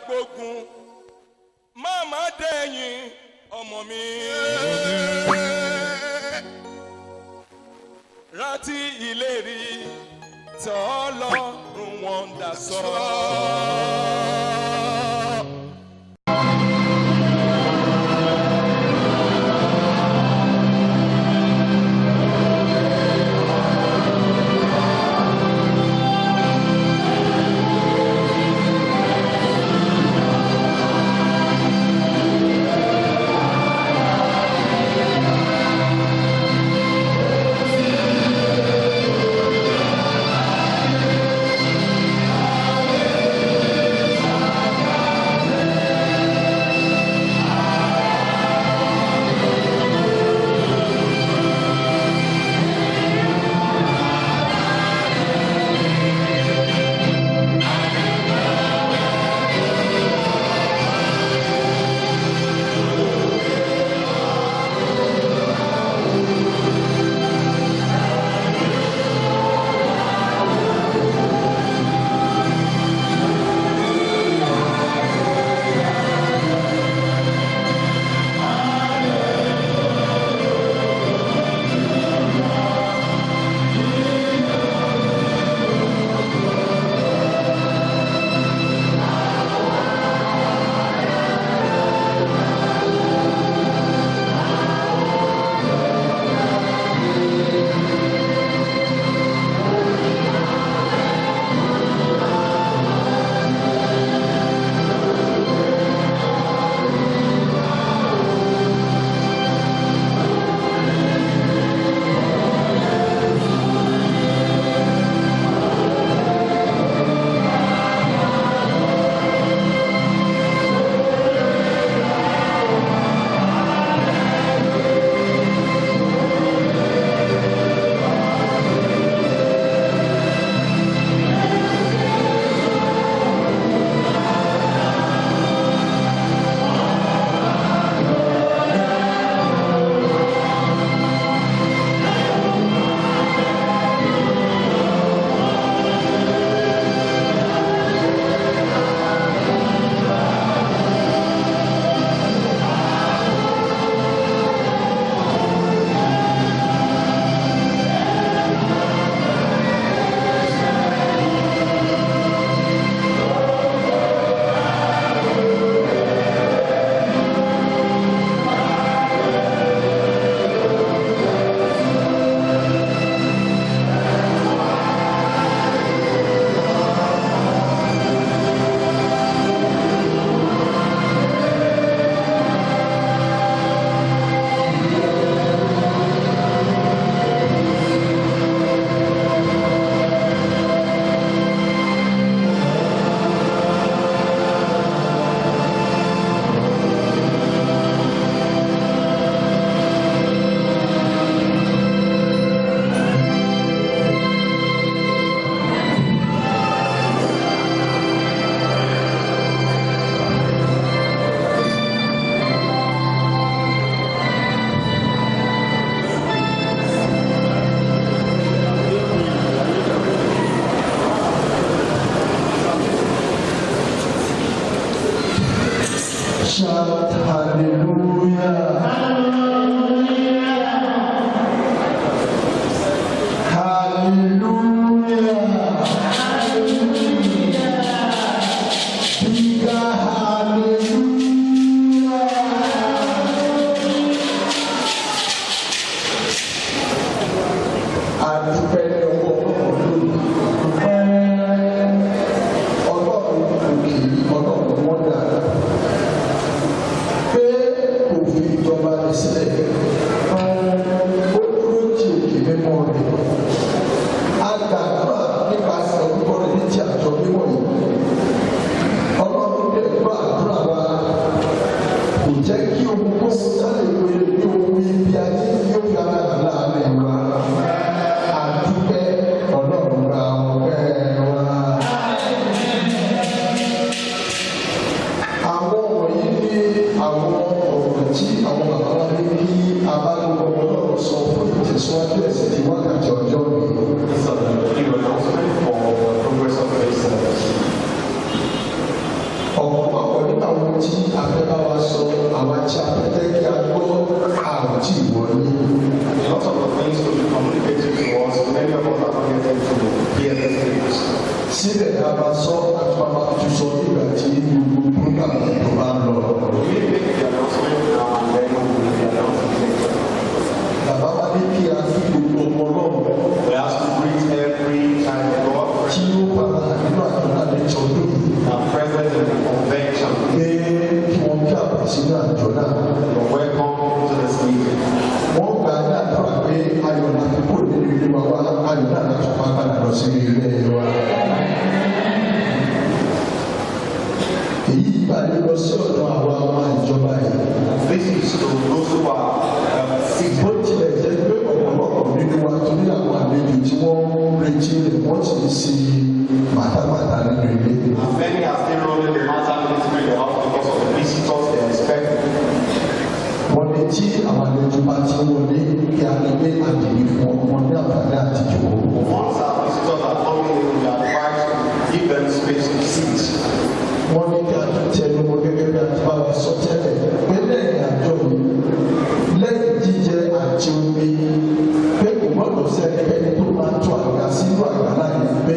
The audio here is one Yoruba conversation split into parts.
gbógun má má dẹ̀yìn ọmọ mi. Rántí ìlérí t'Ọlọ́run wọn dá sọ. hear these things. Síbẹ̀ a máa sọ àti máa tún sọ nígbà tí gbogbo program tó bá ń lọ. We make the announcement now and then we will make the announcement later. Bàbá wa ní kí a fi gbogbo ọmọ náà. We ask to greet every child of God Tí ó padà nínú àjọ̀dá lẹ́jọ́ lónìí. and present in the convention. Pé kí wọ́n kí àbá sínú àjọ̀dá. You're welcome to this meeting. Wọ́n gbà ní àdúrà pé ayọ̀ láti kó nínú ilé wa wá ayọ̀ náà láti pa padà lọ sí ilé wa. Èyí ìpàdé lọ sí ọ̀dọ̀ àwa ọmọ ìjọba yìí. This is to those who are sick. Bó tilẹ̀ jẹ́ pé ọ̀pọ̀lọpọ̀ nínú wa torí àwọn àlejò tí wọ́n ń retí rẹ̀ wọ́n sì ń ṣe màtámàtá nínú ilé. And many are still rolling the matter ministry in the house because of the visitors they expect. Wọ́n ní tí àwọn àlejò bá ti wọlé kí a lè gbé àdìrí fún ọmọ ní àǹfààní àtijọ́. Once our visitors are coming in, we are advised to give them space to sit. Wọ́n ní kí a tún tẹnu mọ́ gẹ́gẹ́ bí a ti bá wa sọ tẹ́lẹ̀ pé lẹ́yìn àjọ yìí lẹ́yìn jíjẹ àti omi pé kò gbọ́dọ̀ sẹ́nikẹ́ni tó máa tó àgbà sínú àgbàlá yìí pé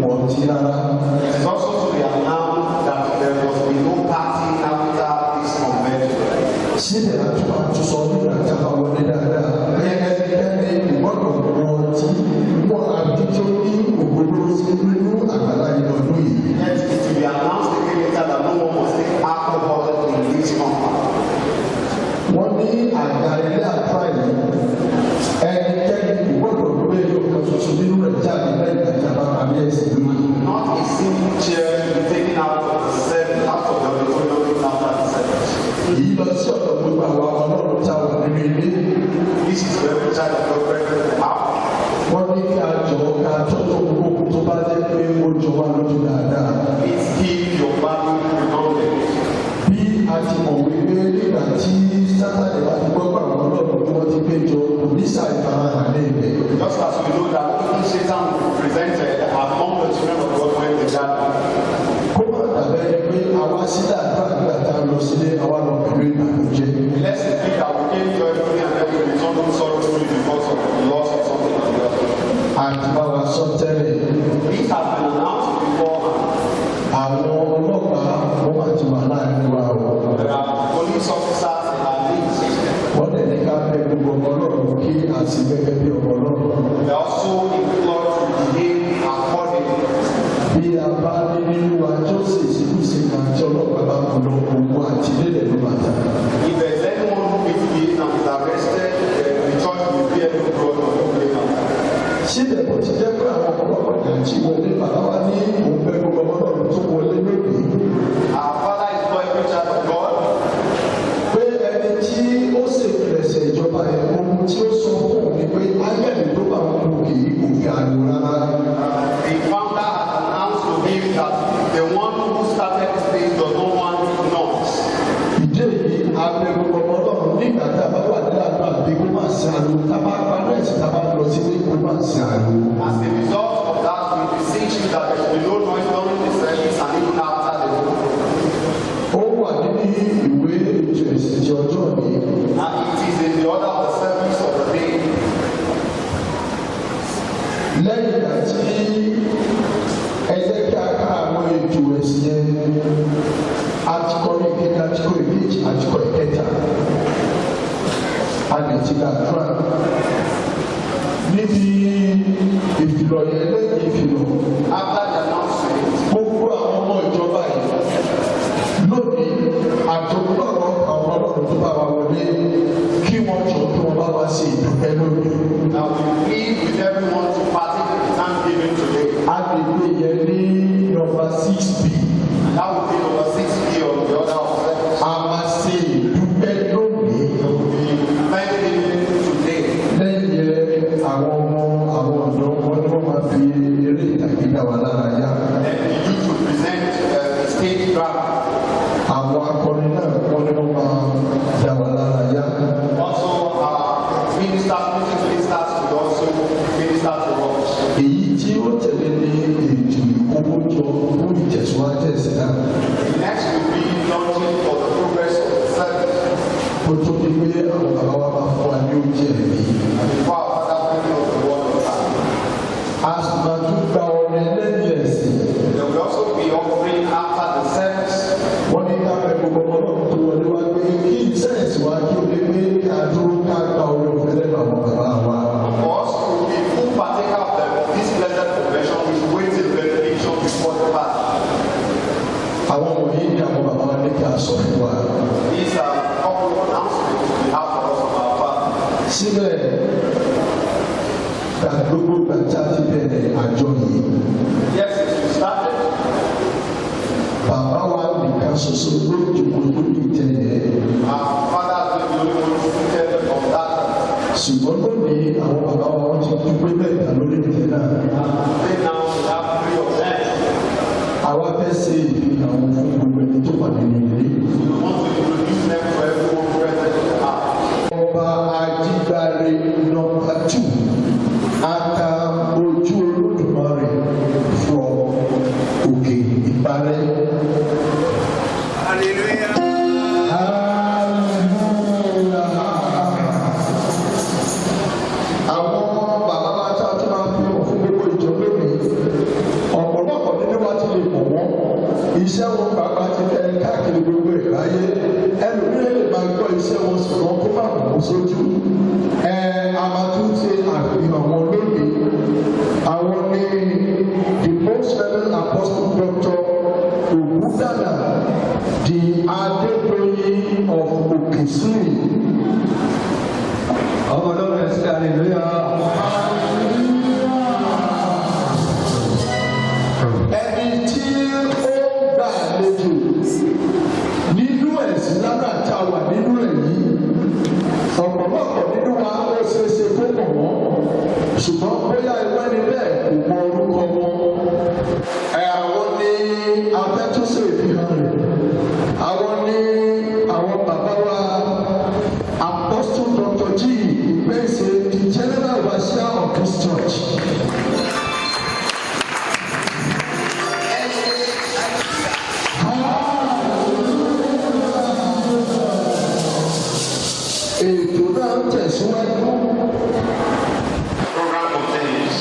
òun ọtí rárá. It is also to be announced that there must be no party after this convention. Síbẹ̀ àti máa tún sọ nígbà tí a bá wọlé dáadáa pé ẹnikẹ́ni kò gbọ́dọ̀ mọ ọtí wọn àbí tó ní ògbóló nínú àgbàlá yìí lọ́dún yìí. Yet it will be announced again later that no one must take alcohol in this compound. Wọ́n ní àgbà ilé àtúrà yìí ẹnikẹ́ni kò gbọ́dọ̀ gbé ọkàn ṣoṣo nínú rẹ̀ jáde lẹ́yìn àti àbámọ̀ ẹ̀sìn lónìí. Not a single chair to be taken out of the service, out of the auditorium after the service. Èyí lọ sí ọ̀dọ̀ gbogbo àwọn ọlọ́run tá a wà nínú ilé. This is where every child of God present in the house. Wọ́n ní kí a jọ ká tọ́jú gbogbo tó bá jẹ́ pé ó jọ wá lójú dáadáa. Please keep your family belongings. Bí a ti mọ̀ wípé nígbà tí Sátánì bá ti gbọ́ pé àwọn ọlọ́run tí wọ́n ti péjọ kò ní ṣàìfarahàn ní ilẹ̀. Just as we know that even Satan will be presented among the children of God when they gather. Kó má dàbẹ́ pé àwa sílẹ̀ àdúrà nígbà tá a lọ sílé àwa lọ pẹ̀lú ìbànújẹ́. Let's think that we came joyfully and then we return home sorrowfully because of the loss of something or the other. Àti bá wa sọ tẹ́lẹ̀. This has been announced beforehand. Àwọn ọlọ́pàá wọ́n máa ti wà láàrin wa o. There are police officers in our midst. Wọ́n dẹ̀ ní ká bẹ gbogbo ọmọ ọlọ́run kí a sì gẹ́gẹ́ bí ọmọ ọlọ́run. They also implore to behave accordingly. Bí a bá ní nínú wa Jọ́sẹ̀ ìṣekúṣe kan tí ọlọ́pàá bá kú lọ ogun àti ilé ló máa ta. If there is anyone who misbehaves and is arrested, the church will be able to brought on the blame. Síbẹ̀ bó ti jẹ́ pé àwọn ọ̀pọ̀lọpọ̀ ìyá tí wọlé bàbá wa ní òun bẹ gbogbo ọmọ ọlọ́run tó wọlé lónìí. Our Father is for every child of God. Pé ẹni tí ó ṣèpìlẹ̀ṣẹ̀ ìjọba ẹ̀ ohun tí ó sọ fún òun ni pé ángẹ́lì tó bá wọn kú kì í kò fi àlù rárá. The founder has announced to him that the one who started this thing does not want noise. Ìdí èyí abẹ gbogbo ọmọ ọlọ́run nígbà tá a bá wà nílẹ̀ àdúrà bí kó máa ṣe àlù tá a bá parí ẹ̀sìn tá a bá lọ sí kó máa ṣe àlù. As a result of that, we beseech you that there will be no noise during the service and even after the work. Ó wà nínú ìwé ètò ẹ̀sìn ti ọjọ́ mi. And it is in the order of the service of the day. Lẹ́yìn ìgbà tí ẹgbẹ́ kí a ká àwọn ètò ẹ̀sìn yẹn atikọ̀ ìkejì atikọ̀ ìkejì atikọ̀ ìkẹta a lè ti gbàdúrà níbi ìfìlọ̀ yẹn lẹ́yìn ìfìlọ̀ After the announcement, gbogbo àwọn ọmọ ìjọba yìí lónìí àtòkùnlọ́rọ̀ àwọn ọlọ́run tó bá wa wọlé kí wọ́n jọ kí wọ́n bá wá sí ìdúpẹ́ lónìí. I will plead with everyone to partake in the thanksgiving today. Agbègbè yẹn ní nọ́mbà 6B. And that will be number 6B on the order of service. A máa ṣe ìdúpẹ́ lónìí. There will be thanksgiving today. Lẹ́yìn àwọn ọmọ àwọn ọ̀dọ́ wọn ni wọ́n máa fi eré ìtàgé dá wa lára yá. Then the youth will present the stage drama. Àwọn akọrin náà wọ́n ní wọ́n máa dá wa lára yá. Also, ministers, music ministers will also minister to us. Èyí tí ó tẹ̀lé ní ètò ìkówójọ fún ìtẹ̀síwájú ẹ̀sìn náà. gba ọrẹ lẹ́yìn ẹ̀sìn. There will also be offering after the service. Wọ́n ní ká fẹ́ gbogbo ọlọ́run tó wọlé wá pé kí sẹ́ẹ̀sì wá kí o lè gbé ká dúró ká gba ọrẹ òfin lẹ́nu àwọn bàbá wa. For us to be full partaker of this blessed convention, we should wait till benediction before the path. Àwọn wọ̀nyí ni àwọn bàbá wa ní kí a sọ fún wa. These are a couple of announcements we have for us from our father. Síbẹ̀ ká gbogbo gbàtà ti bẹ̀rẹ̀ àjọ yìí. Yes, since we started, Bàbá wa nìkan ṣoṣo ló jòkó lórí ìtẹ̀lẹ̀. our father has been the only one seated on that. Ṣùgbọ́n lónìí àwọn bàbá wa wọ́n ti dúpẹ́ mẹ́ta lórí ìtẹ̀ náà. Today now we have 3 of them. Àwa fẹ́ ṣe ìfihàn wọn fún gbogbo ẹni tó wà nínú ilé. We want to introduce them to everyone present in the house. Ọba Ajígbáre nọ́mbà 2 aka ojú Olódùmarè from Òkè Ìparẹ́. Hallelujah. Àwọn bàbá wa tá a tún máa fi hàn fún gbogbo ìjọ lónìí. Ọ̀pọ̀lọpọ̀ nínú wa ti lè mọ̀ wọ́n. Iṣẹ́ wọn pàápàá ti fẹ́ káàkiri gbogbo ìráyé. Ẹlòmíràn lè máa gbọ́ iṣẹ́ wọn ṣùgbọ́n kó má mọ̀ wọ́n sójú. A máa tún ṣe àfihàn wọn lónìí. Àwọn ní the most reverend apostle Dr. Ògúndàlà the Adédoyin of Òkèsìrì. Ọmọ ọlọ́run ẹ̀sìn hallelujah. Ẹni tí ó gbà àlejò nínú ẹ̀sìn lára tá a wà nínú ẹ̀ yìí ọ̀pọ̀lọpọ̀ nínú wa ó ṣe é ṣe kó mọ̀ wọ́n ṣùgbọ́n bóyá ìwé ni bẹ́ẹ̀ kò mọ orúkọ wọn. Àwọn ní abẹ́túnṣe ìfihàn rẹ̀. Àwọn ní àwọn bàbá wa Apostle Dr. G. Ìgbésẹ̀ the General Overseer of this church. Ètò náà ń tẹ̀síwájú. Program continues.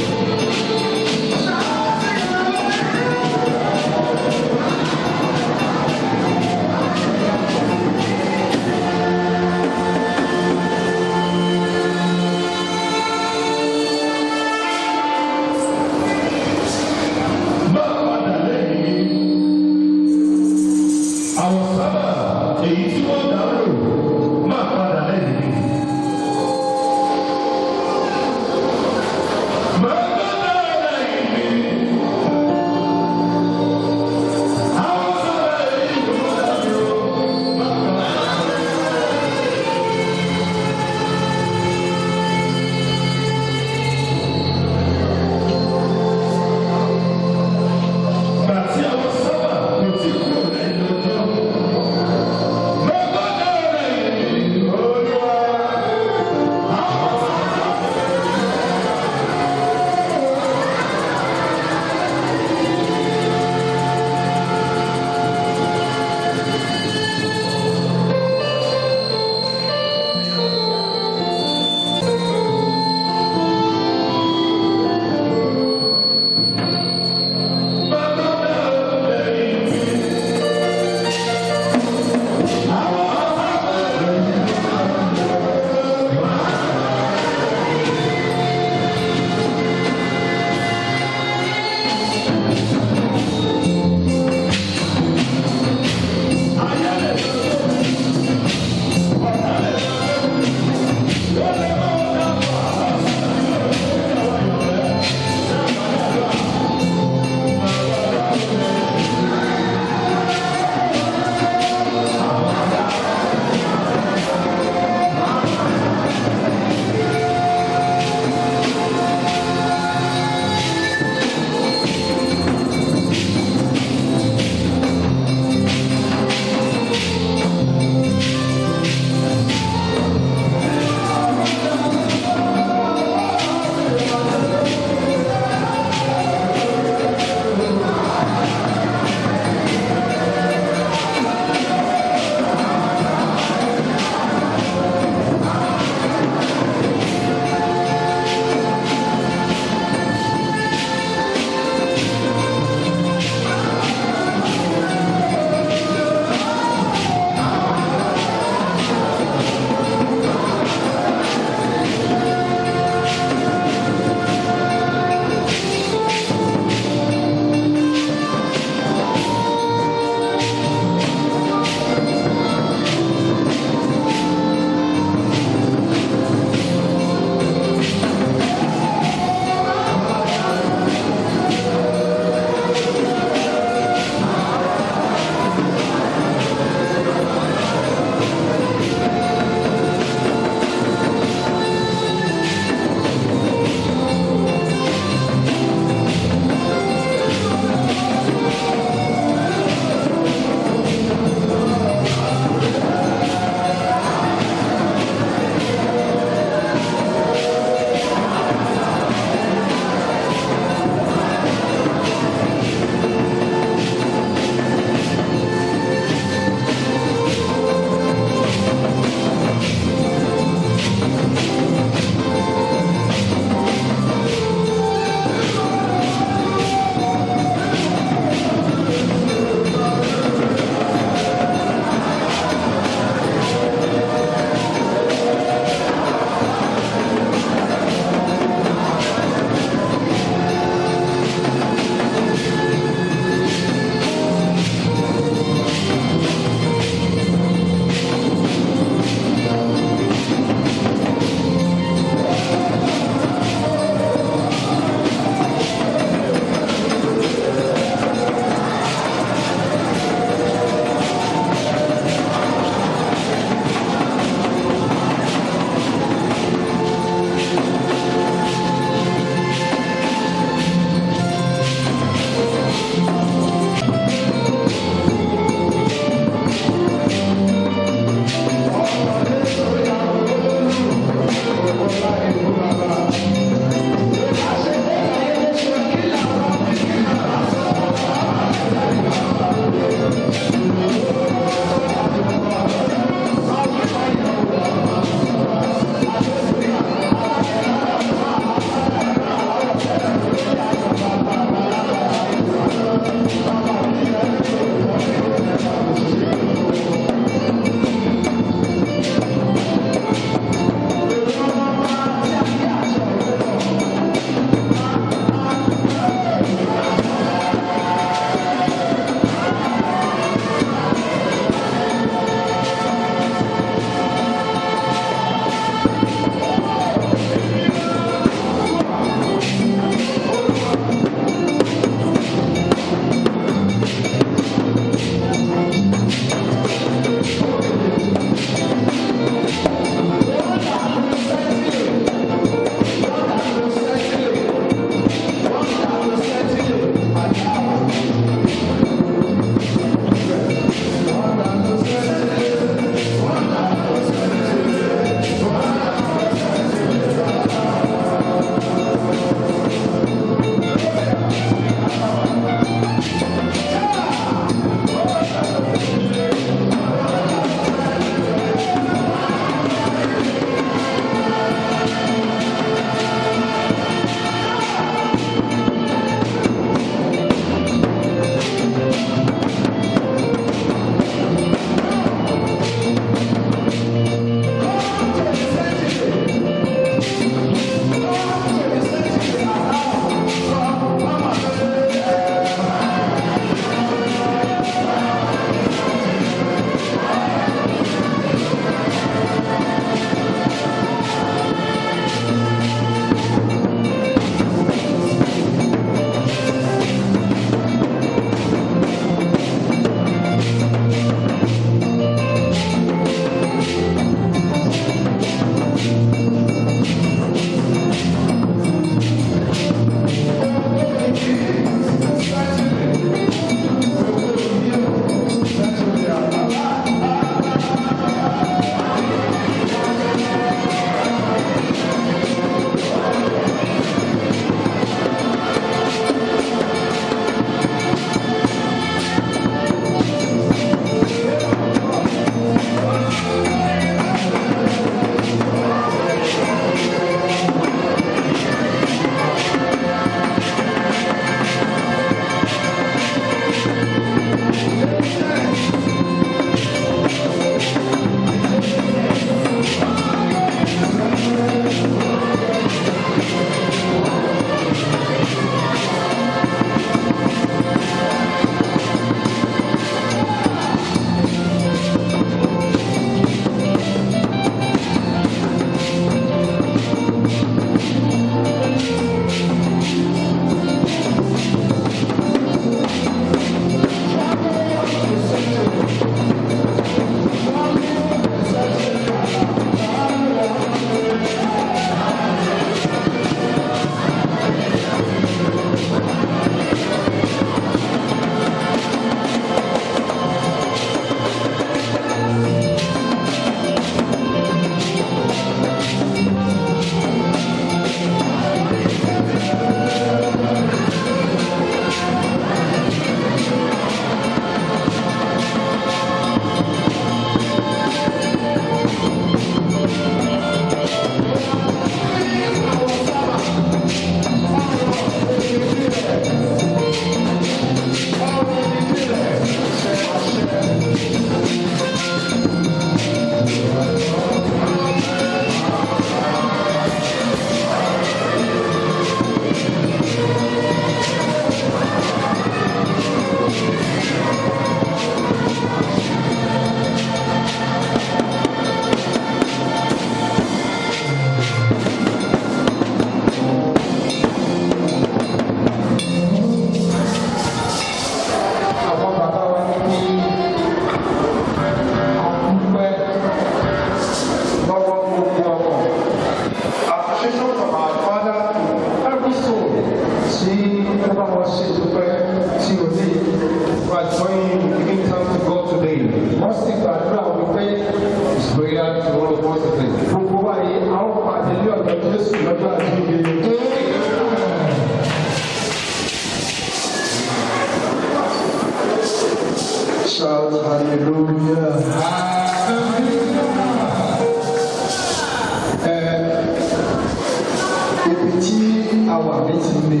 a wà létí ni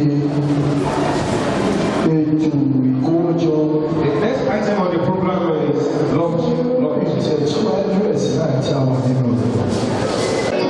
ètò ìkówójọ. The next item on the program is lunch. Ìtẹ̀síwájú ẹ̀sìn náà tí a wà nínú rẹ̀.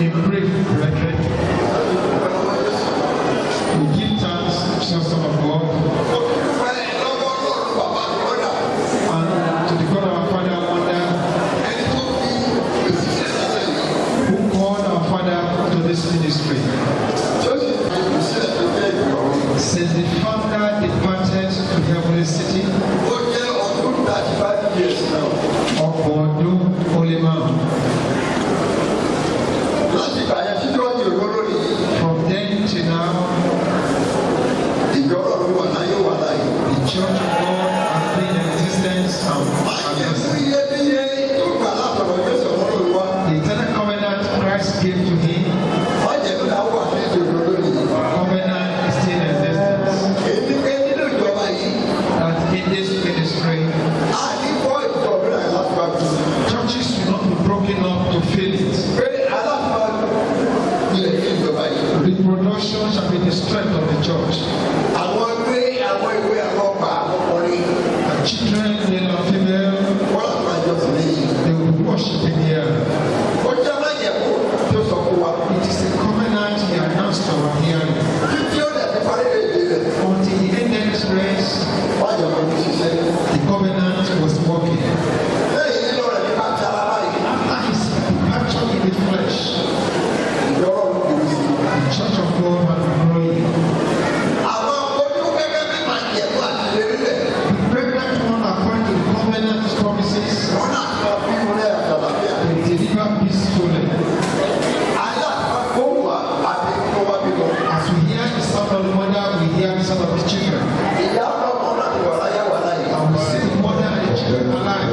In brief, brethren, we give thanks to the Son of God and to the God of our Father wonder who called our Father to this ministry. Since the founder departed to heavenly city, Okodun Oleman. From then to now, the Church of God has been in existence and the eternal covenant Christ gave to him, covenant is still in existence. That in this ministry, churches will not be broken up to fill it. Reproduction shall be the strength of the church. And children, male and female, they will be worshiping here. It is a covenant he announced to our hearing. Until he ended his race, the covenant was working. After his departure in the flesh, the Church of God has been growing. The pregnant one, according to the covenant promises, they deliver peacefully. As we hear the sound of the mother, we hear the sound of the children. And we see the mother and the children alive.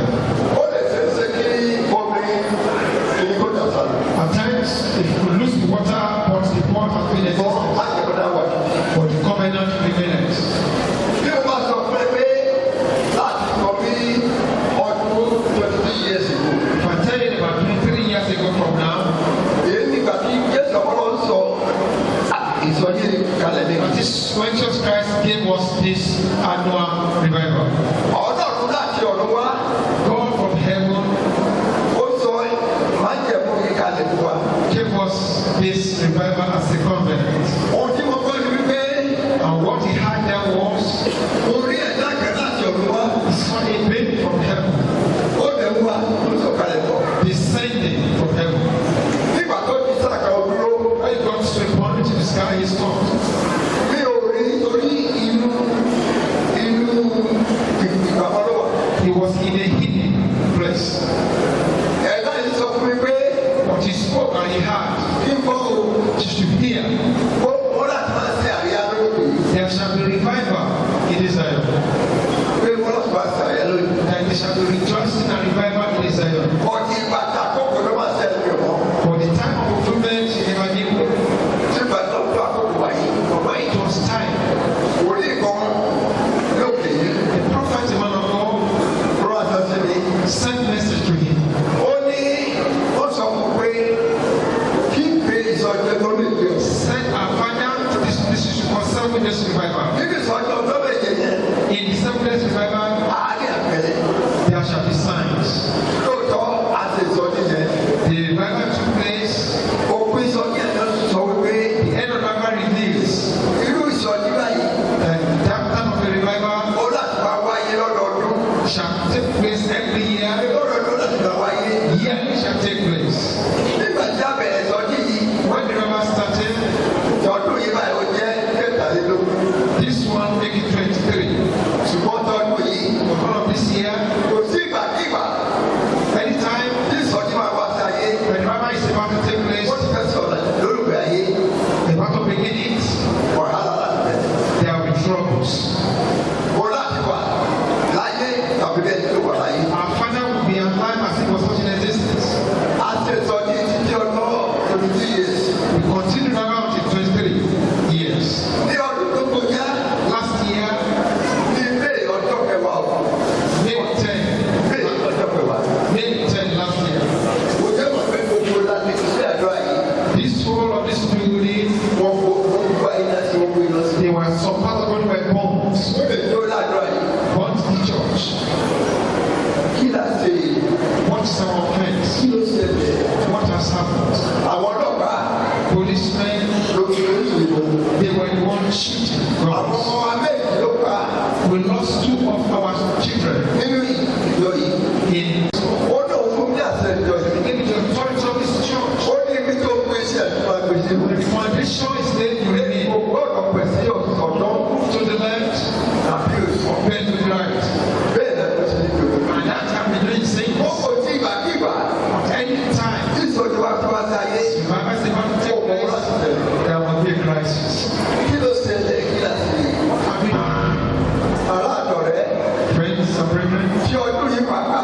At times, if we lose the water, but the pot has been existence, but the covenant remains. If I tell you about 23 years ago from now, that is when Jesus Christ gave us this annual revival. God from heaven gave us this revival as a covenant. And what he had there was a baby from heaven, descending from heaven. When he got to a point in the sky, he stopped. He was in a hidden place. What he spoke and he heard, you should hear. There shall be revival in Israel. And there shall be rejoicing and revival in Israel. For the time of fulfillment, he never knew. It was time. The prophet, the man of God, sent message to him. Send our father to this ministry for 7 days revival. In the 7 days revival, there shall be signs. The revival took place. The end of the revival reveals that that time of the revival shall take place every year. Yearly shall take place. When the revival started, this one make it 23. But one of this year, anytime the revival is about to take place, about to begin it, there will be troubles. Our father will be alive as he was not in existence. We continue now until 23 years. Last year, May 10 last year. This whole of this building, they were supported by bombs. Burnt the church. What is our offense? What has happened? ìsọjí wa fi wá sí ayé. Revival is about to take place. There will be a crisis. Kí ló ṣẹlẹ̀ kí la ṣe? What happened? Aládọ̀rẹ́. Friends and brethren, Ṣé ọdún yìí pàpà?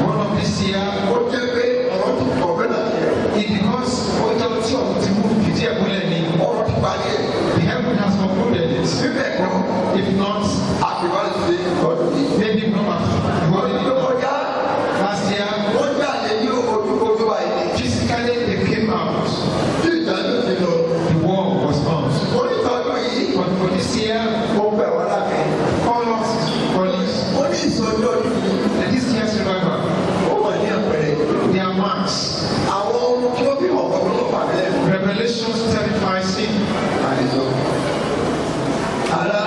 one of this year, Ó jẹ́ pé ọ̀rọ̀ ti pọ̀ bẹ́ẹ̀ náà yẹ. it because ọjọ́ tí ọ̀hún ti mú fìdí ẹ̀ múlẹ̀ ni, Ọ̀rọ̀ ti parí ẹ̀. the heaven has concluded it. Bíbẹ̀ kan, If not, àṣìwá ṣe ìtọ́jú yìí. maybe not. Ọdún tó kọjá, Last year, wọ́n jáde ní ojúkojú àìní. physically they came out. Tí ìdájọ́ ti lọ. The war was on. Onítọ́jú yìí, But for this year, ó bẹ̀ wọ́n lábẹ́. call us police. Ó ní ìsọjí ọdún yìí. And this year's revival, Ó wà ní àpẹẹrẹ. they are marks. Àwọn ohun tí ó bí ọ̀pọ̀ ló fà mí lẹ́nu. Revelations terrifies him. Àìsọ. Àlá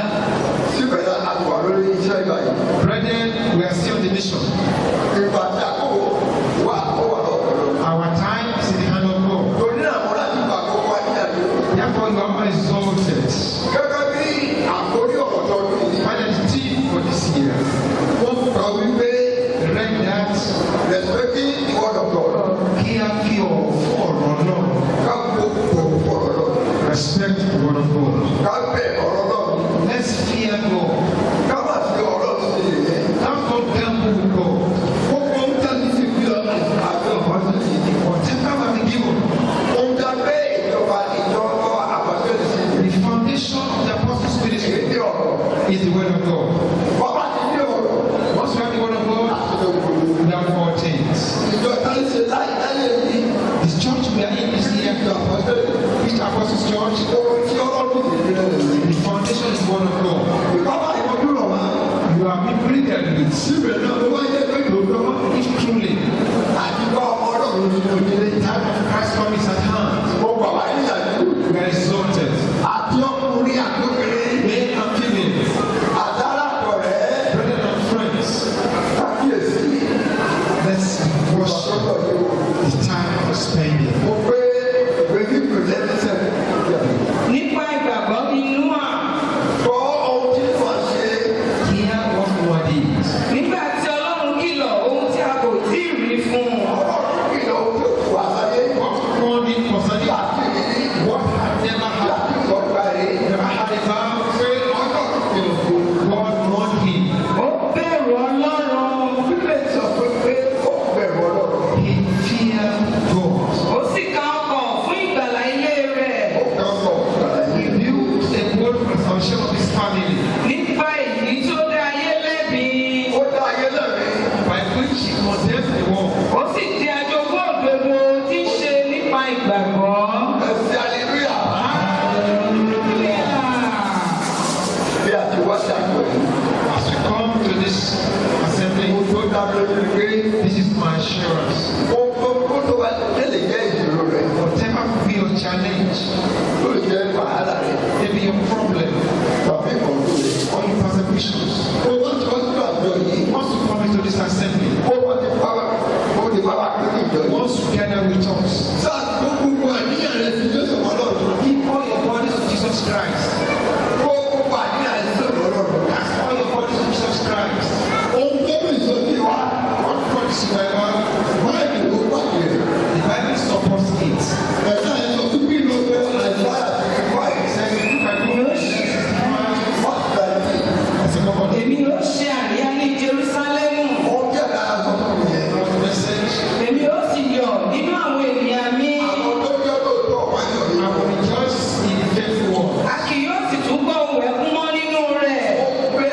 síbẹ̀ náà a wà lórí iṣẹ́ ìgbà yìí. Brethren, we are still on the mission. Ìgbà tí àkókò wà ó wà lọ́pọ̀lọpọ̀. Our time is in the hand of God. Torí àwọn láti gba àkókò wá ní àjò. Therefore, you are exalted. Gẹ́gẹ́ bí àkórí ọ̀rọ̀ tó dùn yìí. Find the theme for this year. Wọ́n sọ wípé Read that. respecting the word of God. Kí a fi ọ̀rọ̀ fún ọ̀rọ̀ náà. Ká gbogbo ọ̀rọ̀ lọ. Respect the word of God. Ká bẹ̀ ọ̀rọ̀ lọ. Let's fear God. Ká má fi ọ̀rọ̀ sí ìyẹn. Don't go gamble with God. Gbogbo ń tẹ́lẹ̀ sí bí ọ̀rọ̀ àgbẹ̀ ọ̀rọ̀ sí ìyẹn. Whatever will be given, Ohun tí a gbé ìjọba àpàṣẹ sí ìyẹn. the foundation of the apostles' ministry Èyí ní ọ̀rọ̀. is the word of God. Bàbá ti ní ọ̀rọ̀. Once you have the word of God, we have four things. Ìjọ táyé ṣe láyé mi. This church we are in this year, Ìjọ àpàṣẹ. which apostles' church, Ohun tí ọlọ́run ti rí lẹ́nu. the foundation is the word of God. Bàbá ìmọ̀jú rọ̀ wá. You have been pleaded with. Síbẹ̀ náà ló wáyé pé lòdọ́. If truly Àti bá ọmọ ọlọ́run ní ojúlé. the time of Christ's coming is at hand, Mo gbà wá níyànjú. we are exalted. Àti ọkùnrin àtòkèrè. Men and female, Àtàrà àtọ̀rẹ́. brethren and friends, Kábíyèsí. let's worship. Ọ̀dọ́ yìí. The time of spending. Mo pé ìwé kíkù lẹ́sẹ̀. Nípa ìgbàgbọ́ inú à. Gbọ́ ohun tí wọ́n ṣe. Hear what God is. Nígbà tí Ọlọ́run kìlọ̀ ohun tí a kò tí ì rí fún un. Ọlọ́run kìlọ̀ ohun tí kò wá sáyé. What God did concerning Láti rí. what had never happened. Láti sọ̀gbà rẹ̀. Never had a vow. Ọlọ́run kìlọ̀ fún un. God warned him. Ó bẹ̀rù Ọlọ́run. Bíbélì sọ pé ó bẹ̀rù ọlọ́run. He feared God. Ó sì ka ọkàn fún ìgbàlà ilé rẹ̀. Ó kàn sọ ìgbàlá He yìí. built a bold presumption of his family, Nípa èyí tó dá ayé lẹ́bi. Ó dá ayé lẹ́rìí. by which he condemned the world. Ó sì di ajogún òdodo tí ń ṣe nípa ìgbàgbọ́. Ẹ̀sìn hallelujah. Hallelujah. Bí a ti wá sí àgbẹ̀ yìí. As we come to this assembly, Ohun tó dá mi lójú pé this is my assurance. ohun tó wá lè jẹ́ ìṣòro rẹ̀. Whatever could be your challenge, Ló jẹ́ wàhálà rẹ̀. maybe your problem Tàbí ìkọ̀tún rẹ̀. or your persecutions, Ó wá tí wọ́n ti wá àjọ yìí. once you come into this assembly, Ó wá ti bá wa pín ní ìjọ yìí. once you gather with us, Sáà tó gbogbo àníyàn rẹ̀ ti Jésù ọlọ́run. give all your bodies to Jesus Christ. Kó gbogbo àníyàn rẹ̀ sí ọlọ́run. Cast all your bodies to Jesus Christ. Ohun tó bí ìsọjí wa. What God is Bible, Báyìí ló pàdé rẹ̀. the Bible supports it. Ẹ̀ka ẹ̀ sọ fún mi ló pé àìsàn àti báyìí. Says, look at you, Wọ́n ti bá ẹ̀jẹ̀. as a governor. Èmi ó ṣe àríyá ní Jerúsálẹ́mù. Ó jẹ́ dára sọ fún mi yẹn. God's message. Èmi ó sì yọ̀ nínú àwọn ènìyàn mi. Àwọn tó jẹ́ lóòótọ́ wáyọ̀ yìí. I will rejoice in the faithful one. A kì yóò sì tún gbọ́ ohùn ẹkún mọ́ nínú rẹ̀. Ó pé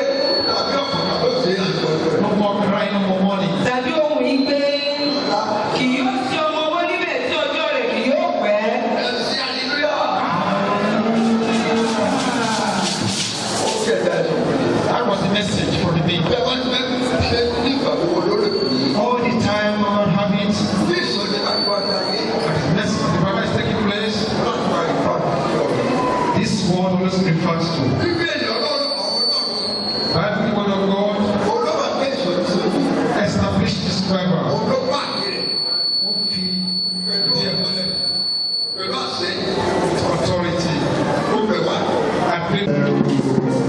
tàbí ọ̀pọ̀lọpọ̀ ló ṣe àjọyọ̀ rẹ̀. No more crying, no more mourning. Tàbí ohùn igbe. Kì yóò sí ọmọ ọwọ́ níbẹ̀ tí ọjọ́ rẹ̀ kì yóò pẹ́. Ẹ̀sìn hallelujah. Ó jẹ́ dára sọ fún mi. That was the message for the day. Bẹ́ẹ̀ bá ti fẹ́ ṣe ní ìgbà gbogbo lórí yìí. All the time God have it. Bí ìsọjí bá gbọ́ àtàyè. But the message, the Bible is taking place. Láti máa rí fáwọn ìjọ. This word always refers to. Bíbélì ọlọ́run ọ̀rọ̀ náà. Bible, the word of God, Olóòwà gbé ìsọjí sójú. established this Bible. Olóòwà kiri. Who feel Pẹ̀lú ọ̀pọ̀lẹ̀. Pẹ̀lú àṣẹ. with authority. Ó bẹ̀ wá. I pray.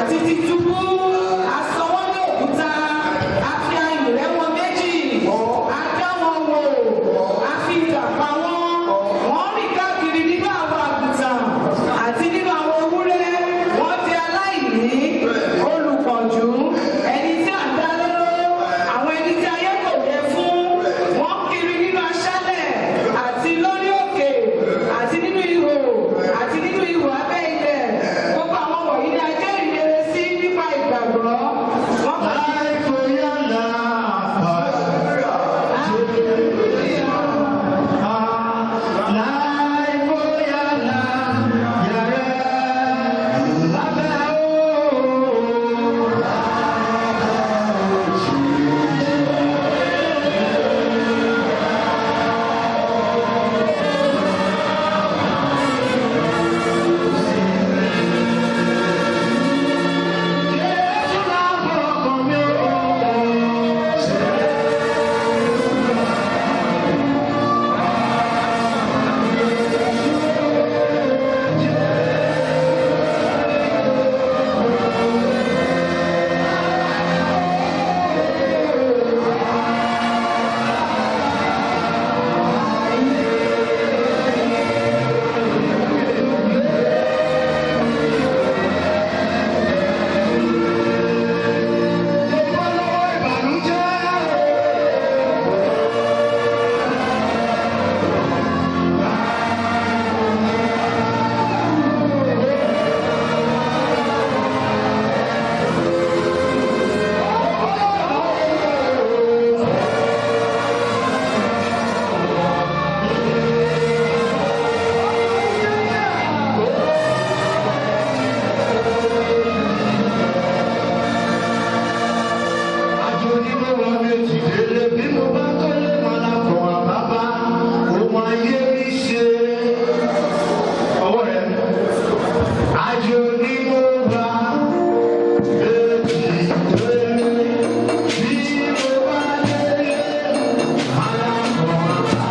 àti títúbú àsanwó bí mo bá kọ́lé mọ́lá kan àbábá ohun ayé mi ṣe. Ọwọ́ rẹ̀ àjò ni mo bá èjì pé bí mo bá délé mọ́lá kan àbábá.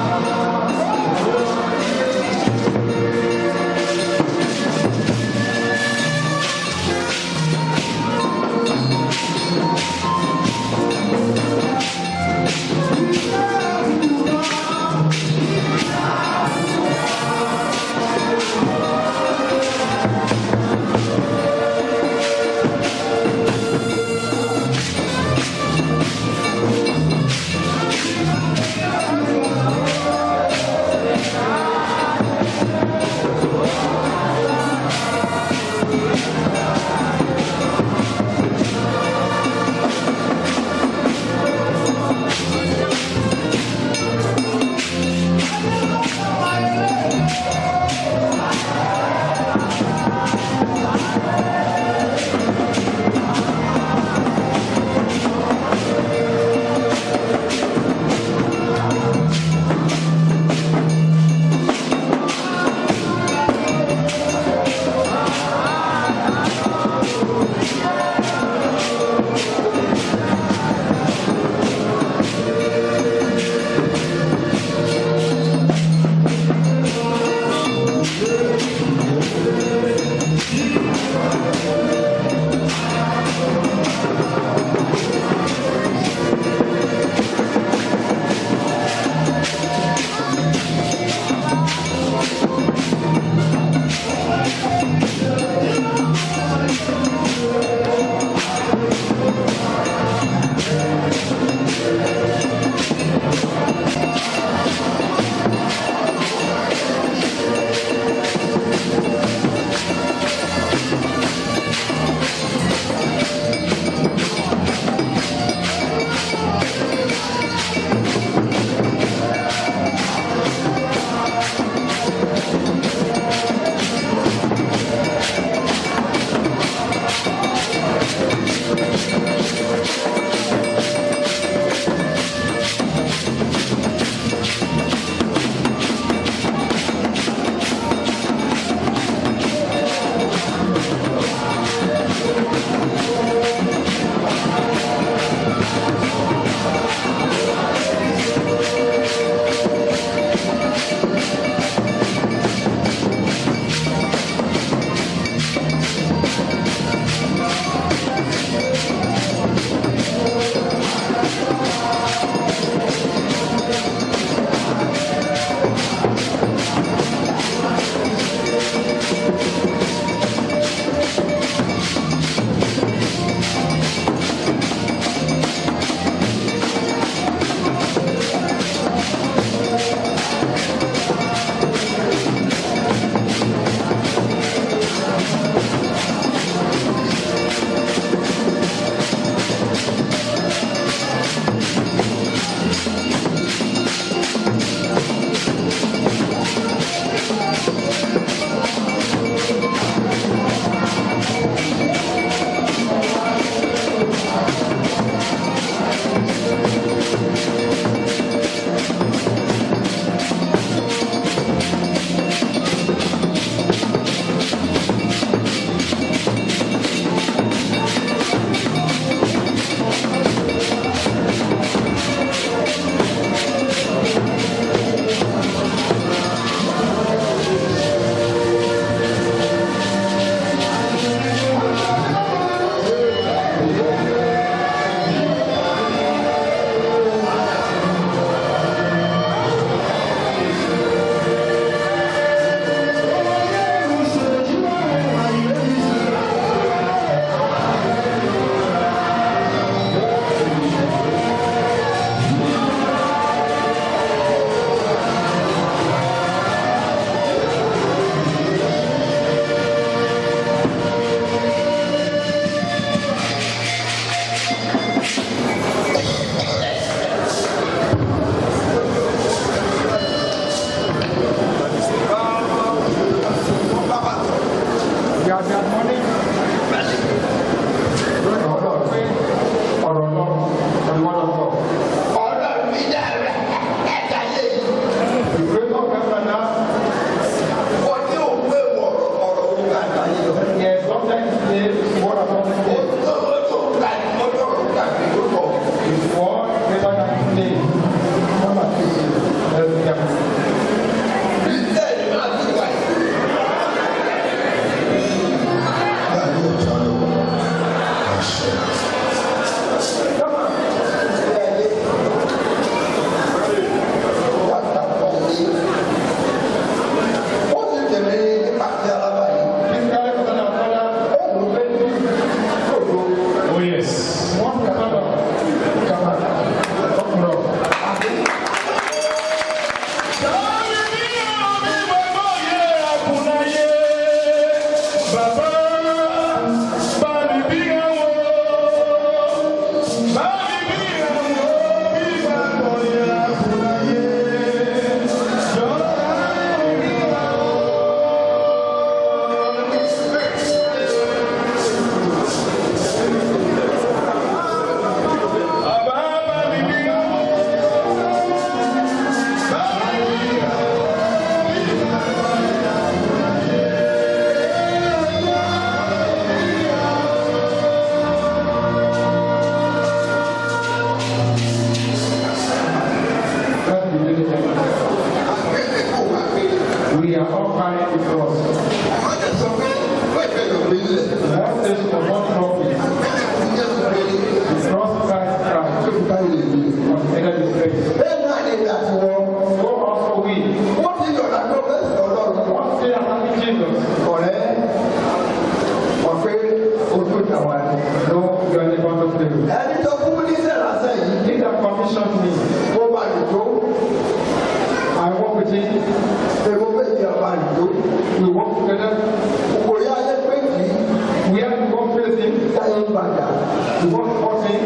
person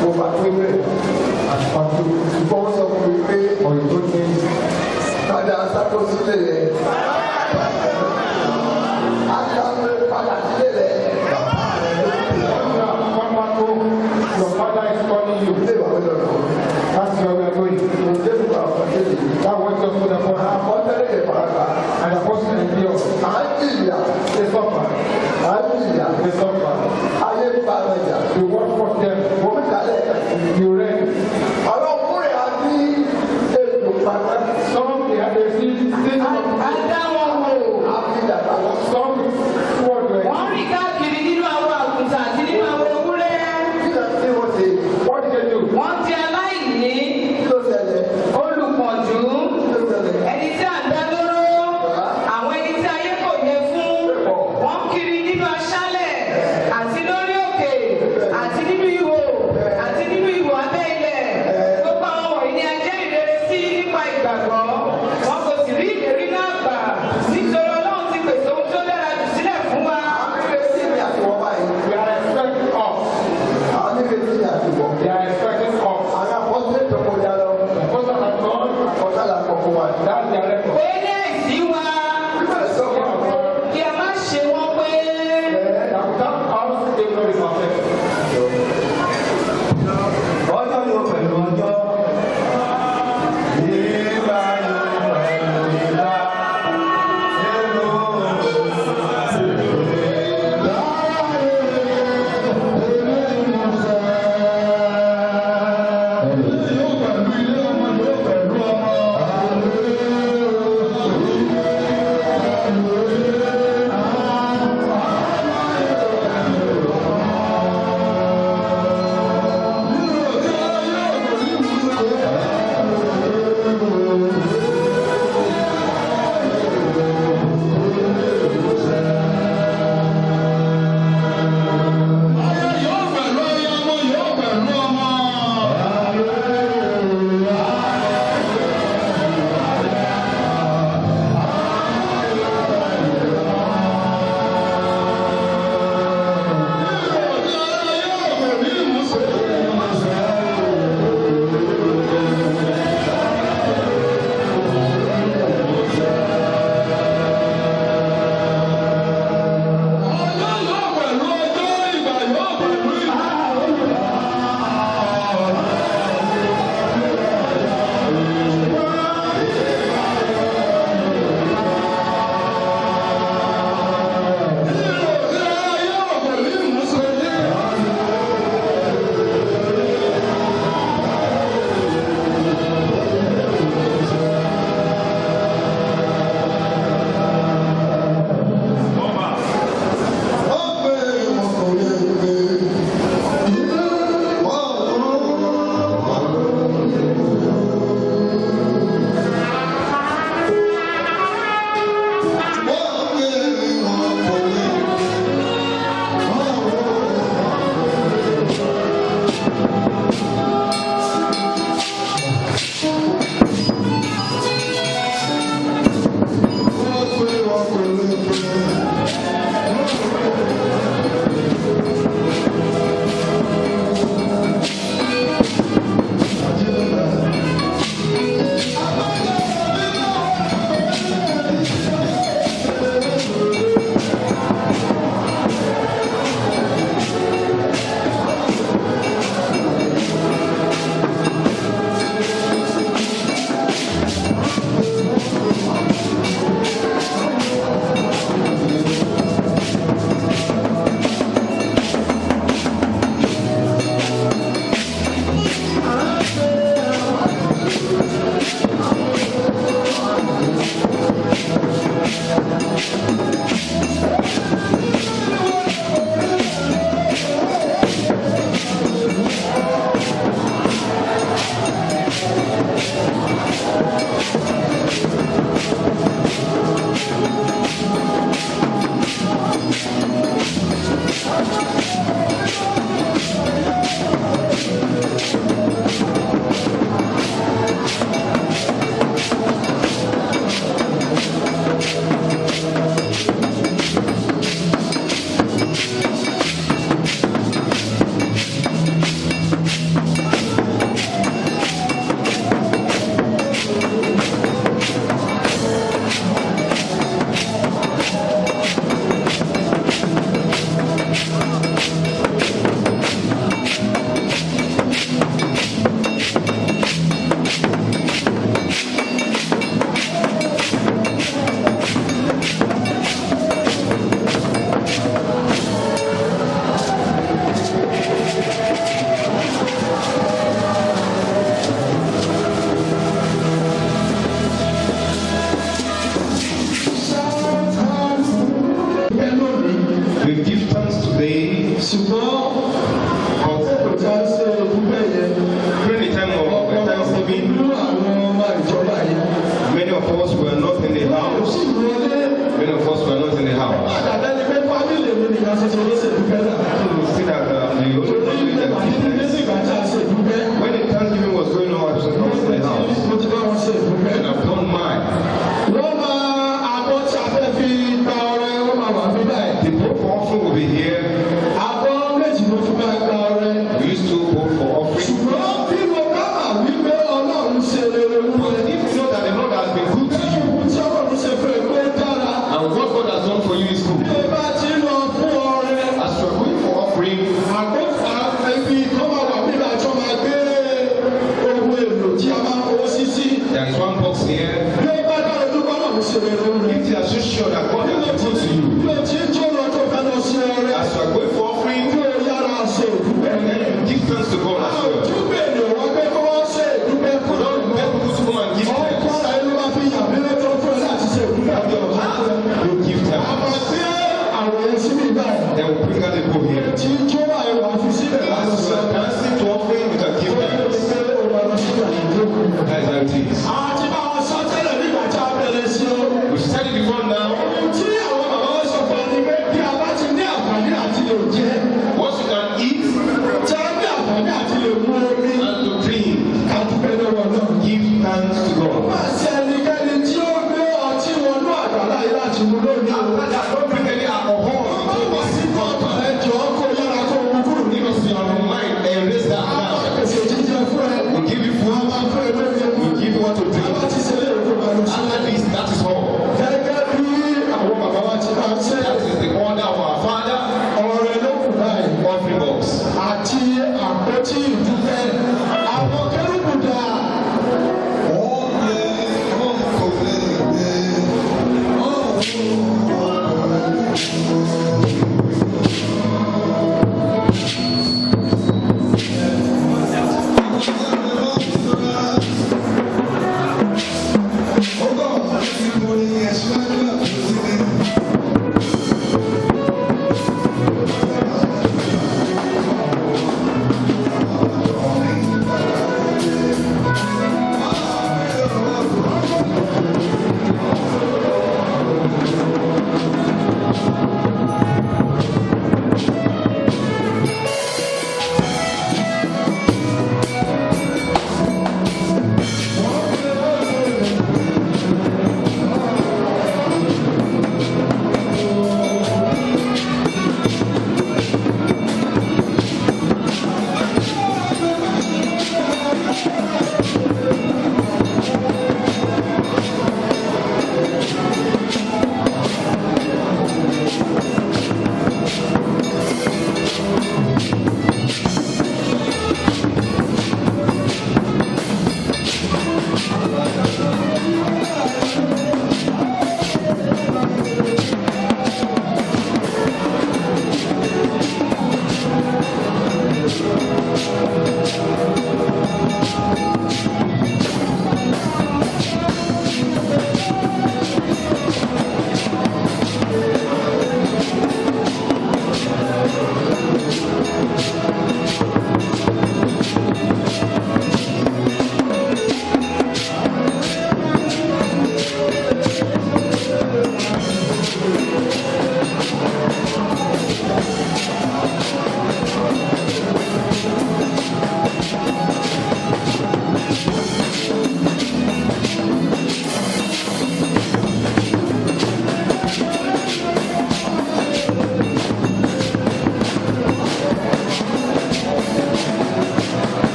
kò fà tó rẹ̀ àtìpàtó ṣùgbọ́n wọ́n sọ fún mi pé ọ̀rọ̀ tó ní padà sáko sílé rẹ̀. Aṣáájú padà sílé rẹ̀. pápákó your father is calling you. Ilé ìwà lọ́dọ̀ lọ. That's where we are going. Mo dé nípa àkọsílẹ̀ yìí. That was just for the person. Àkọsílẹ̀ yẹn faragbá. And the person endures. À ń jìyà. They suffer. À ń jìyà. They suffer. Ayé ń bá wọn jà. You work for them. Mo fi kálẹ̀ ẹ̀ka. You read. Àwọn ọkùnrin àti ètò pàtó. Some they have received things of Adá wọn wò. Àfi dàgbà lọ. some sword like. Wọ́n rìn káàkiri nínú àwọn àgùntàn àti nínú àwọn ewúrẹ́. Kí ló ti wọ́n ṣe? What did they do? Wọ́n ti aláìní, Kí ló ṣẹlẹ̀? olùpọ̀jù, Kí ló ṣẹlẹ̀? ẹni tí à ń dá lóró, àwọn ẹni tí ayé kò yẹ fún. Wọ́n kiri nínú aṣálẹ̀ àti lórí òkè tí a ń ṣe ìdúpẹ́ yẹn. During the time of Thanksgiving, nínú àwọn ọmọ ìjọba yìí. many of us were not in the ó house. sì wọlé. Many of us were not in the house. àdàbẹ́ ni pé fámìlì mi nìkan ṣoṣo ló ṣe ìdúpẹ́ náà. So we see that the only torí family pé that màá ní did ní sí ìgbà tí a ṣe ìdúpẹ́. when the Thanksgiving was going on, I was not in the house. mo ti bá wọn ṣe ìdúpẹ́. And I've done mine. wọ́n máa abọ́ tí a fẹ́ fi gba ọrẹ wọ́n máa wà bí báyìí. The vote for offering will be here. abọ́ méjì ló fi máa gba ọrẹ. We used to vote for offering. ṣùgbọ́n bí mo bá mà wípé ọlọ́run ṣe rere fún But ẹ. if you know that the Lord has been good to you, ohun tí ọlọ́run ṣe fún ẹ pé dára. and what God has done for you is good. bí o bá ti lọ fún ọrẹ. As you are going for offering, àkókò ẹbí kọ́ máa wà bí ìbájọ́ máa gbé ohun èlò tí a máa ń kó sí sí. there is one box here. bí o bá dára ojú kọ́ náà ń ṣe rere fún ẹ. If you are so sure that God has been good to you, bí o ti ń jó lọ tó fẹ́ lọ ṣe ọrẹ. as you are going for offering, bí o yára ṣe ìdúpẹ́ then rẹ. give thanks to God as well. àdúgbò ènìyàn wá pé kó wọ́n ṣe ìdúpẹ́ fún ọ. Don't beg people to come and give ọkọ thanks. rẹ ló máa fi yàgbé lọ́jọ́ fún ẹ láti ṣe ìdúpẹ́ àti ọ̀jọ́ fún ẹ. You give àmọ́ thanks. sí àwọn yẹn sí mi báyìí. Then we bring out the book here. tí ń jó àìwá fi sílẹ̀ láti As ṣe you are dancing to offering, you can give thanks. pé o máa lọ sí àyẹ̀wò. That is how it is. àti bá wọn sọ tẹ́lẹ̀ nígbà tí a bẹ̀rẹ̀ sí o. We said it before now. ohun tí àwọn bàbá wọn sọ fún ẹni pé bí a bá ti ní àǹfààní àti lè jẹ. What you can eat tí a ní àǹfààní àti lè mú omi. and to drink, ká dúpẹ́ lọ́wọ́ náà. give thanks to God. máa ṣe ẹnikẹ́ni tí ó gbé ọtí wọnú àgbàlá yìí láti mú lónìí o. Don't bring any alcohol Má wá sí bọ́ọ̀tà ẹ jọ̀ọ́ kó yára kó wú kúrò nínú into your mind. Erase that àwọn now. àpèsè jíjẹ fún ẹ. We give you Àwọn food. máa fún ẹ lórí ewu. We give you what to Àwọn drink. ti ṣe lè kó máa lọ sí. At least that is all. Gẹ́gẹ́ bí àwọn bàbá wa ti máa ń ṣe That is the order of our Father. ọ̀rẹ́ ló kù báyìí. Offering box. Àti àpótí ìdúpẹ́. Àwọn kẹ́rùbù dà.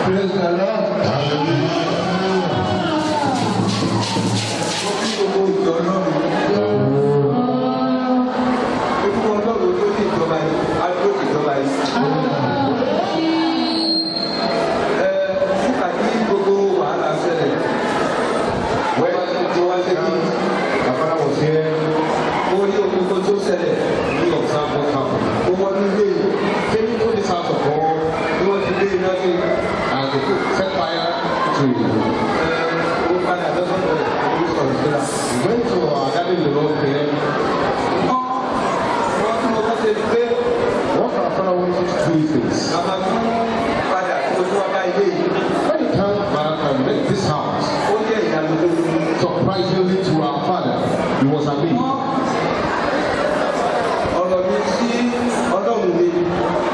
Praise the Lord. Set fire to we went to our garden in the Lord here. What our father wanted to do is this. When he comes back and met this house, surprisingly to our father, he was amazed.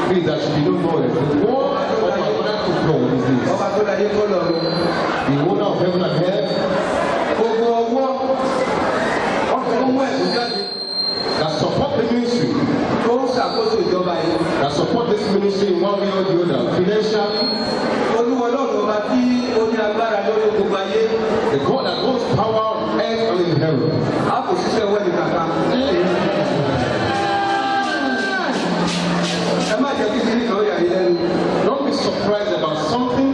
Please, that should be no more. What my father took know is this. The owner of heaven and earth, that support the ministry, that support this ministry in one way or the other, financially, the God that holds power on earth and in heaven. Don't be surprised about something.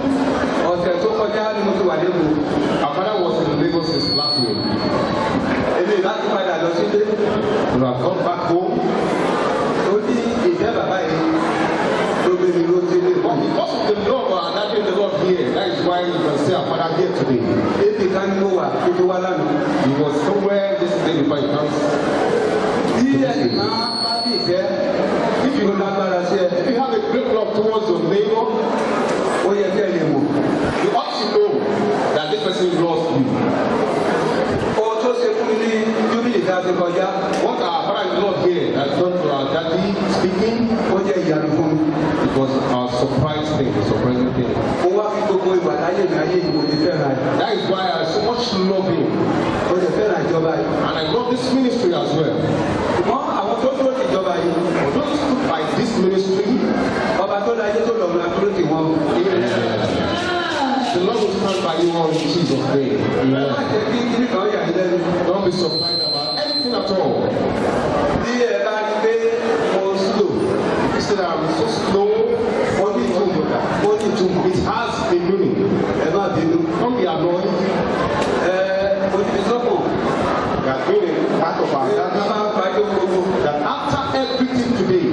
Our father was in Lagos since last week. We have gone back home. But because of the love and having the Lord here, that is why you can say our father here today. He was somewhere yesterday before he comes. If you have a great love towards your neighbor, you ought to know that this person loves you. What our father in Lord here has done to our daddy speaking, it was our surprise thing, a surprising thing. That is why I so much love him. And I love this ministry as well. Those by this ministry, the Lord will stand by you all in Jesus' name. Don't be surprised about anything at all. You said I'm so slow. It has a meaning. Don't be annoyed. That meaning part of our that after everything today,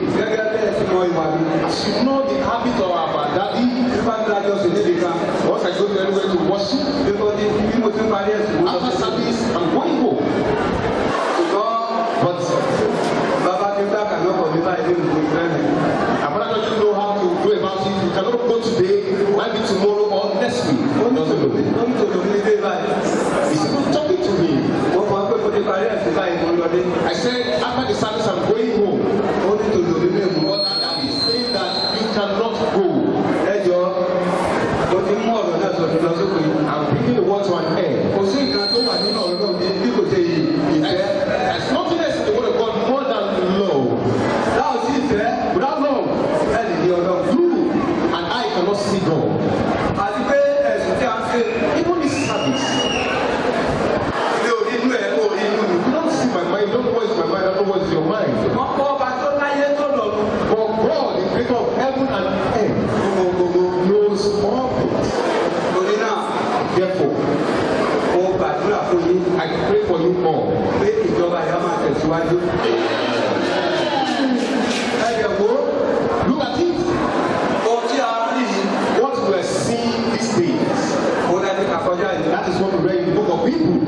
as you know the habit of our daddy, once I go to anywhere to worship, after service, I'm going home. But our brother ọba tó láyé tó lọ́run. But God, the creator of heaven and earth, knows all things. Torí náà, therefore, mo gbàdúrà fún yín. I pray for you all. Pé ìjọba yẹn máa tẹ̀síwájú. Ẹ yẹ̀ wò, look at it. Ohun tí a rí yìí. What we are seeing these days. Ó dájú ká kọjá yìí. That is what we read in the book of Hebrew.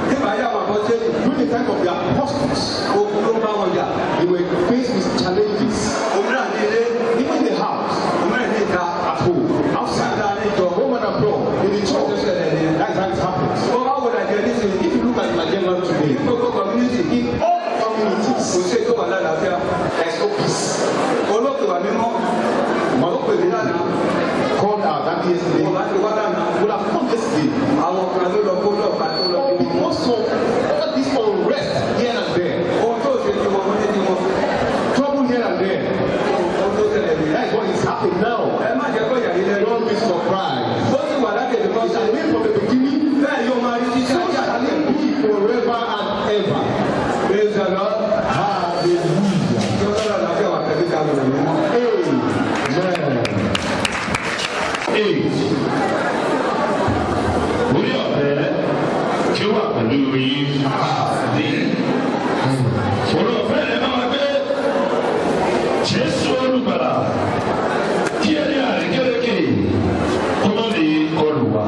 Nígbà yà wà bọ́ jẹ́ during the time of the apostles. Ogun ló bá wọn jà. They were faced with challenges. Òmìnira ní ilé. Even in the house. Òmìnira ní ìta. At home. Outside. The home and abroad. In the church. That is how it happens. So how would I get this? If you look at Nigeria today. Local community. In all communities. Kò sí ètò wà lálàáfíà. There is no peace. Olóòtú wà mímọ́. Olóòtú èdè lánàá. Called our daddy yesterday. Would have come yesterday. Àwọn kan ló lọ kó lọ bá tó lọ. Also, all this unrest here and there. Ohun tó ṣe ti wọn wọ́n ti wọn. Trouble here and there. Ohun tó tẹ̀lé mi. That is what is happening now. Ẹ má jẹ́ kó yàrá ilé. Don't be surprised. Ó ti wà láti ẹ̀dùn kan. Shall we from the beginning? Bẹ́ẹ̀ yóò máa rí títí ajá. Shall it be forever and ever? Praise the Lord. Hallelujah. Ìjọba làbẹ́ wà tẹ̀lé ká lóore mọ́. Amen. 8. Orí ọ̀fẹ́ tí ó wà pẹ̀lú yín àdé. Orí ọ̀fẹ́ rẹ̀ máa gbé Jésù olùgbàlà kí ẹni àrékérekè kó má lè kọlù wá.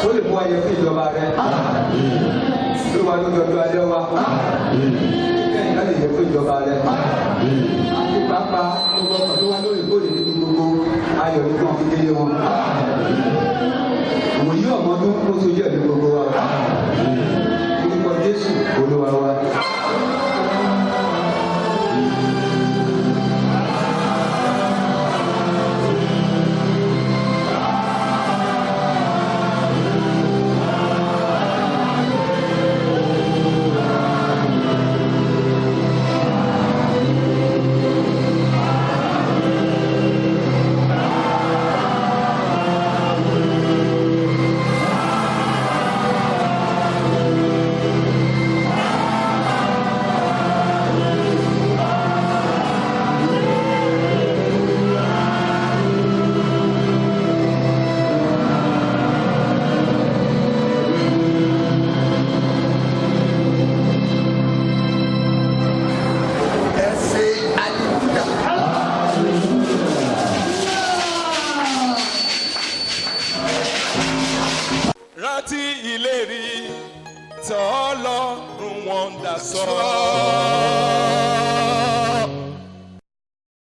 Ó lè mú ayé fún ìjọba rẹ. Ló wà lójú ọjọ́ alẹ́ wa. Kẹ́yìn láti yẹ fún ìjọba rẹ̀. Àti pàápàá gbogbo ọkọ̀ tó wá lórí ìkórè níbi gbogbo ayọ̀ nígbà fi délé wọn. Òmòyí ọmọdún kó sojú ẹ̀mí gbogbo wa. Orúkọ Jésù Olúwa wa. rántí ìlérí tọ́lọ́run wọn dà sọ.